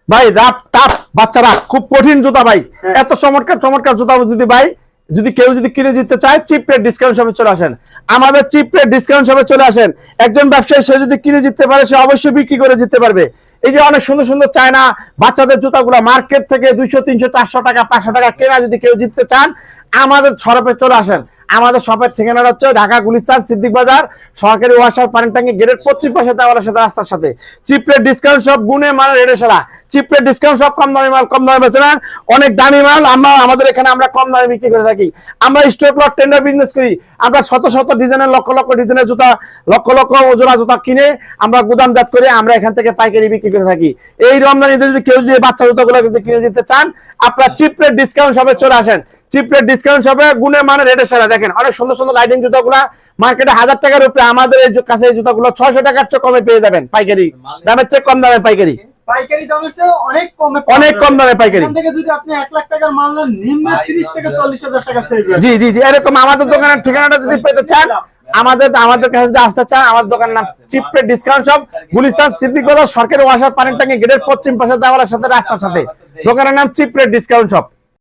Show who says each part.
Speaker 1: ভাই রাপ টাপ বাচ্চারা খুব কঠিন জুতা ভাই, এত চমৎকার চমৎকার জুতা যদি ভাই যদি কেউ যদি কিনে দিতে চায় চিপ রেট ডিসকাউন্ট শপে চলে আসেন, আমাদের চিপ রেট ডিসকাউন্ট শপে চলে আসেন। একজন ব্যবসায়ী সে যদি কিনে জিততে পারে সে অবশ্যই বিক্রি করে জিততে পারবে। এই যে অনেক সুন্দর সুন্দর চায়না বাচ্চাদের জুতাগুলো মার্কেট থেকে 200 300 400 টাকা 500 টাকা কেনা যদি কেউ জিততে চান আমাদের শপে চলে আসেন। আমাদের শপের ঠিকানা হচ্ছে ঢাকা গুলিস্তান সিদ্দিক বাজার সরকারি ওয়াসার পানিট্যাঙ্কি গেটের পশ্চিম পাশে দেওয়ালের সাথে রাস্তার সাথে। চিপ রেট ডিসকাউন্ট সব গুণে মাল রেটে সেরা। চিপ রেট ডিসকাউন্ট সব কম দামি মাল কম দামে বেচে না, অনেক দামি মাল আমরা আমাদের এখানে আমরা কম দামে বিক্রি করে থাকি। আমরা স্টক লট টেন্ডার বিজনেস করি, আমরা শত শত ডিজাইনের লক্ষ লক্ষ ডিজাইনের জুতা লক্ষ লক্ষ ওজনা জুতা কিনে আমরা গুদামজাত করে আমরা এখান থেকে পাইকারি বিক্রি করে থাকি। এই রমজান ঈদে যদি কেউ যদি বাচ্চা জুতাগুলো যদি কিনে দিতে চান আপনারা চিপ রেট ডিসকাউন্ট শপে চলে আসেন। চিপ রেট ডিসকাউন্ট শপে গুণে মানে রেটে সেরা। দেখেন অনেক সুন্দর সুন্দর লাইটিং জুতাগুলো মার্কেটে 1000 টাকার উপরে, আমাদের এই কাছে এই জুতাগুলো 600 টাকার চেয়ে কমে পেয়ে যাবেন পাইকারি দামের চেয়ে কম দামে পাইকারি
Speaker 2: পাইকারি দামের চেয়ে অনেক কমে
Speaker 1: অনেক কম দামে পাইকারি।
Speaker 2: এখান থেকে যদি আপনি 1 লাখ টাকার মাল নেন নিম্ন 30 থেকে 40 হাজার টাকা সেল করবেন।
Speaker 1: জি জি জি এরকম আমাদের দোকানের ঠিকানাটা যদি পেতে চান আমাদের কাছে যদি আসতে চান আমার দোকানের নাম chip rate discount shop Gulistan Siddique বাজার সরকারি ওয়াসার পানিট্যাঙ্কি গেটের পশ্চিম পাশে দেওয়ালের সাথে রাস্তার সাথে। দোকানের নাম চিপ রেট ডিসকাউন্ট শপ।